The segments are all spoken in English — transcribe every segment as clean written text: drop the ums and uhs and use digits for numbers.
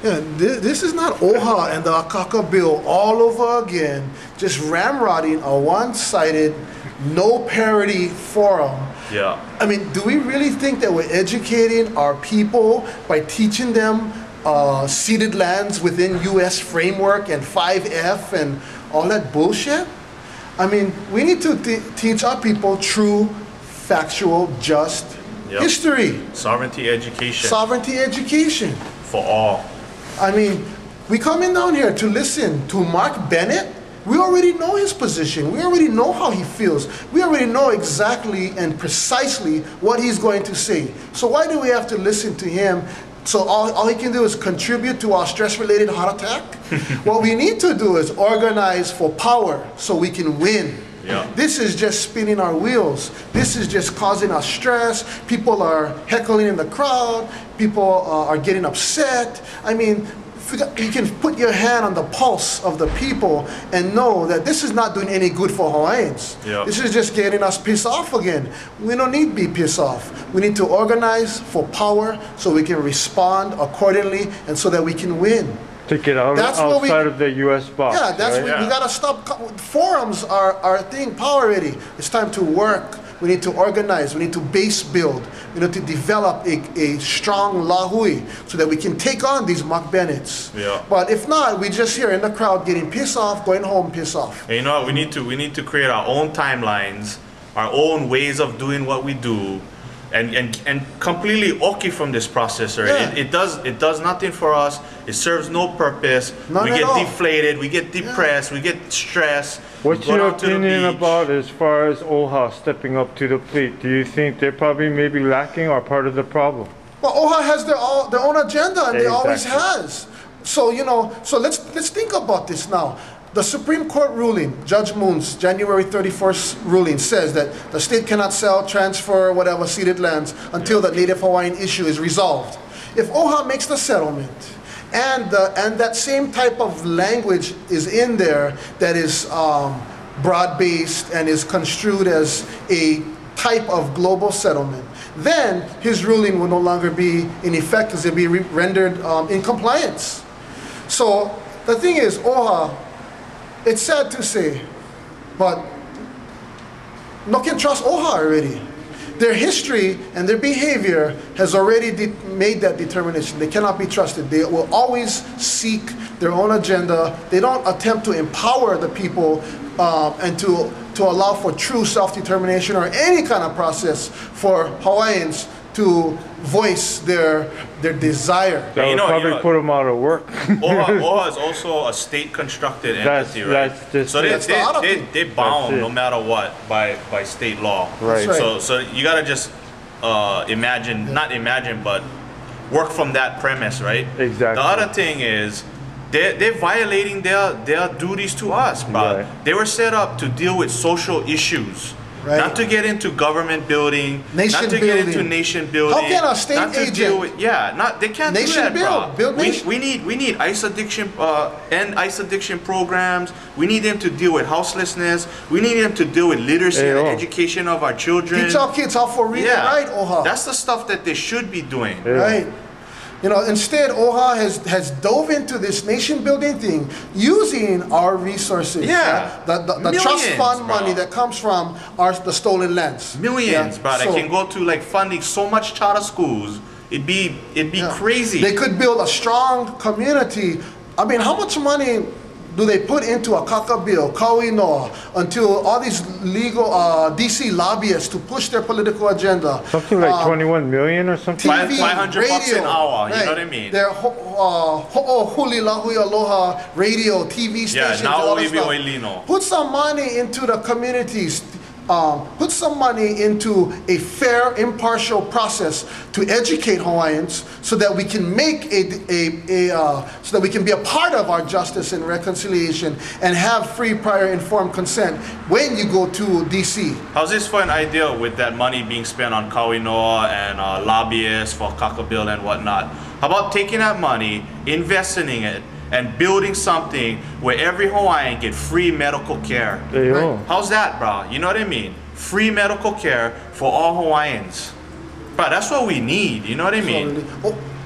Yeah, this is not OHA and the Akaka bill all over again, just ramrodding a one-sided, no parity forum. Yeah. I mean, do we really think that we're educating our people by teaching them ceded lands within U.S. framework and 5F and all that bullshit? I mean, we need to teach our people true, factual, just history. Sovereignty education. Sovereignty education. For all. I mean, we coming down here to listen to Mark Bennett. We already know his position. We already know how he feels. We already know exactly and precisely what he's going to say. So why do we have to listen to him? So all he can do is contribute to our stress-related heart attack? What we need to do is organize for power so we can win. Yeah. This is just spinning our wheels. This is just causing us stress. People are heckling in the crowd. People are getting upset. I mean, you can put your hand on the pulse of the people and know that this is not doing any good for Hawaiians. Yeah. This is just getting us pissed off again. We don't need to be pissed off. We need to organize for power so we can respond accordingly and so that we can win. To get outside of the U.S. box. Yeah, that's right? we gotta stop. Forums are our thing, power ready. It's time to work. We need to organize. We need to base build. We need to develop a strong lahui so that we can take on these Mark Bennetts. Yeah. But if not, we just here in the crowd getting pissed off, going home pissed off. And you know what? We need to create our own timelines, our own ways of doing what we do. And completely okay from this process, right? Yeah. It does nothing for us. It serves no purpose. None we at get all. deflated. We get depressed. We get stressed. What's we go your down to the opinion beach. about as far as OHA stepping up to the plate? Do you think they're probably maybe lacking or part of the problem? Well, OHA has their own agenda, and they always Exactly. has. So so let's think about this now. The Supreme Court ruling, Judge Moon's January 31st ruling, says that the state cannot sell, transfer, whatever, ceded lands until the Native Hawaiian issue is resolved. If OHA makes the settlement, and that same type of language is in there that is broad-based and is construed as a type of global settlement, then his ruling will no longer be in effect because it will be rendered in compliance. So the thing is, OHA, it's sad to say, but no can trust OHA already. Their history and their behavior has already made that determination. They cannot be trusted. They will always seek their own agenda. They don't attempt to empower the people and to allow for true self-determination or any kind of process for Hawaiians to voice their desire. That would probably put them out of work. OHA is also a state-constructed entity, right? So they're bound no matter what by state law. Right. So you gotta just not imagine, but work from that premise, right? Exactly. The other thing is they're violating their duties to us, bro. Right. They were set up to deal with social issues. Right. Not to get into government building, nation not to building. get into nation building. How can a state not to agent deal with, they can't nation do that, bro. build nation? We need ice addiction, end ice addiction programs. We need them to deal with houselessness. We need them to deal with literacy and education of our children. Teach our kids how to read and write, OHA. That's the stuff that they should be doing. Yeah. Right. You know, instead, OHA has dove into this nation-building thing using our resources. Yeah. The trust fund bro. money that comes from the stolen lands. Millions, bro. So That can go to like funding so much charter schools. It'd be crazy. They could build a strong community. I mean, how much money do they put into a kaka bill, kauinoa, until all these legal DC lobbyists to push their political agenda? Something like 21 million or something? TV, $500 an hour, right. you know what I mean? Their ho'o hui aloha radio, TV stations, now all we that be stuff. oilino. Put some money into the communities. Put some money into a fair, impartial process to educate Hawaiians, so that we can make so that we can be a part of our justice and reconciliation and have free, prior, informed consent when you go to DC. How's this for an idea with that money being spent on kauinoa and lobbyists for kaka bill and whatnot? How about taking that money, investing in it, and building something where every Hawaiian get free medical care? Right. How's that, bro? You know what I mean? Free medical care for all Hawaiians. Bro, that's what we need. You know what I mean?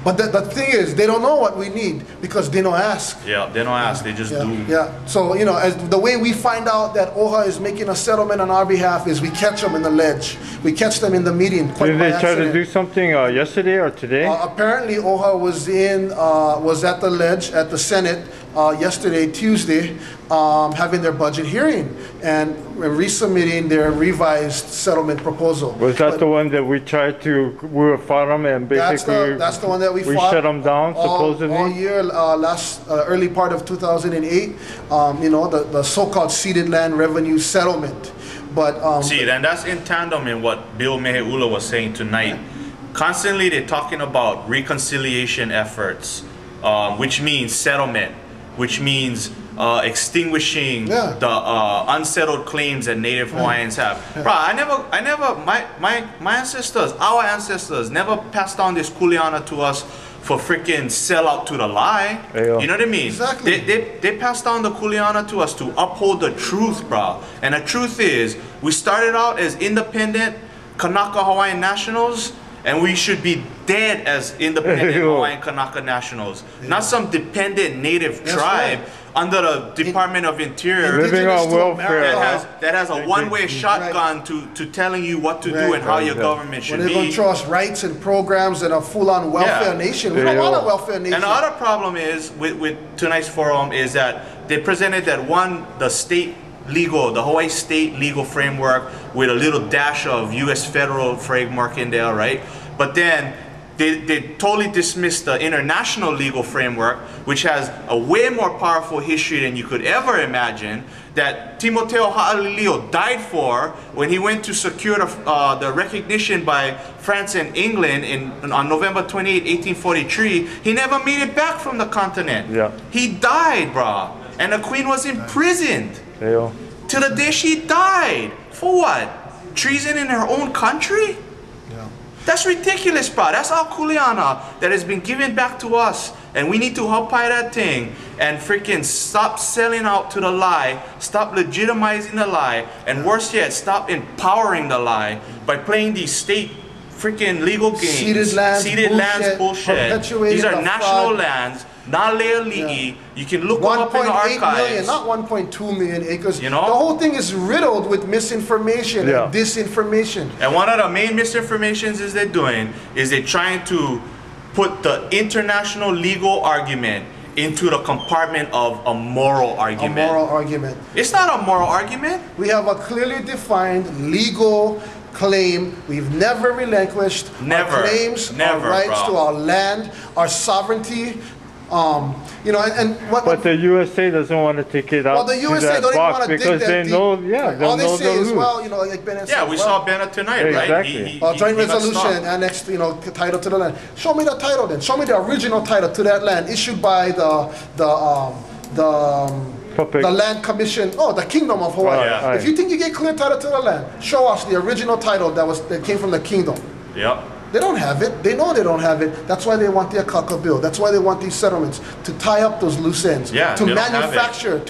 But the thing is, they don't know what we need because they don't ask. Yeah, they don't ask, they just do. Yeah. So, you know, as the way we find out that OHA is making a settlement on our behalf is we catch them in the ledge. We catch them in the meeting. Did they try to do something yesterday or today? Apparently, OHA was at the ledge at the Senate yesterday, Tuesday, having their budget hearing and resubmitting their revised settlement proposal. Was that the one that we tried to, we were fought them and basically that's the one that we fought, shut them down supposedly? All year, early part of 2008, you know, the so-called ceded land revenue settlement. But see, and that's in tandem in what Bill Meheula was saying tonight. Constantly they're talking about reconciliation efforts, which means settlement, which means extinguishing the unsettled claims that Native Hawaiians have. Bro, my ancestors, our ancestors, never passed down this kuleana to us for freaking sell out to the lie. You know what I mean? Exactly. They passed down the kuleana to us to uphold the truth, bro. And the truth is, we started out as independent Kanaka Hawaiian nationals, and we should be dead as independent Hawaiian Kanaka nationals, not some dependent native tribe under the Department of Interior living on welfare that has a one-way shotgun to telling you what to do and how your government should be. They're going to show us rights and programs and a full-on welfare nation. We don't want a welfare nation. And the other problem is with tonight's forum is that they presented that the Hawaii state legal framework with a little dash of U.S. federal framework in there, right? But then they totally dismissed the international legal framework, which has a way more powerful history than you could ever imagine, that Timoteo Ha'alilio died for when he went to secure the recognition by France and England on November 28, 1843. He never made it back from the continent. He died, brah. And the queen was imprisoned till the day she died. For what? Treason in her own country? That's ridiculous, bro. That's our kuleana that has been given back to us. And we need to umpire that thing and freaking stop selling out to the lie, stop legitimizing the lie, and worse yet, stop empowering the lie by playing these state freaking legal games. Ceded lands bullshit. These are national lands, not Le'ali'i. You can look them up in the archives. Not 1.2 million acres. You know? The whole thing is riddled with misinformation and disinformation. And one of the main misinformations they're doing is they're trying to put the international legal argument into the compartment of a moral argument. A moral argument. It's not a moral argument. We have a clearly defined legal claim. We've never relinquished our claims, our rights to our land, our sovereignty. You know, but the USA doesn't want to take it out. Well, the USA don't even want to dig that they know, all they say is, well, you know, like Bennett said. Yeah, we saw Bennett tonight, right? Exactly. Joint resolution annexed, you know, title to the land. Show me the title then. Show me the original title to that land issued by the land commission, the Kingdom of Hawaii. If you think you get clear title to the land, show us the original title that came from the kingdom. They don't have it. They know they don't have it. That's why they want the Akaka bill. That's why they want these settlements, to tie up those loose ends, to manufacture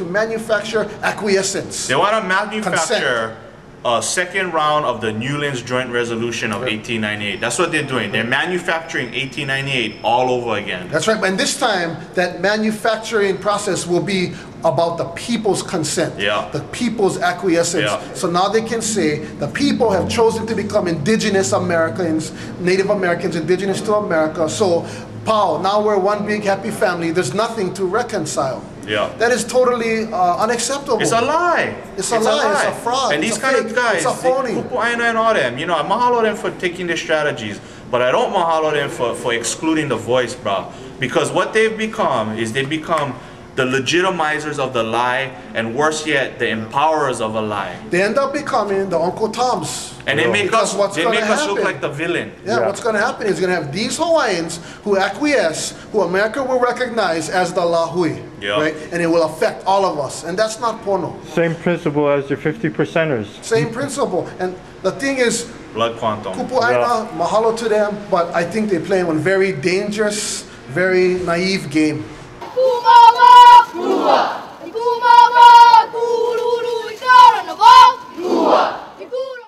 acquiescence. They want to manufacture a second round of the Newlands Joint Resolution of 1898. That's what they're doing. They're manufacturing 1898 all over again. That's right. And this time, that manufacturing process will be about the people's consent, the people's acquiescence. So now they can say the people have chosen to become indigenous Americans, Native Americans, indigenous to America. So, now we're one big happy family. There's nothing to reconcile. That is totally unacceptable. It's a lie. It's a lie. It's a fraud. And these kind of guys, it's a phony. Kupu Aina and all them, you know, I mahalo them for taking their strategies, but I don't mahalo them for excluding the voice, bro. Because what they've become is they become the legitimizers of the lie, and worse yet, the empowerers of a lie. They end up becoming the Uncle Toms. And they make us look like the villain. What's going to happen is going to have these Hawaiians who acquiesce, who America will recognize as the Lahui, right? And it will affect all of us. And that's not pono. Same principle as your 50%ers. Same principle. And the thing is, blood quantum. Kupu Aina, mahalo to them, but I think they play one very dangerous, very naive game. Kupa!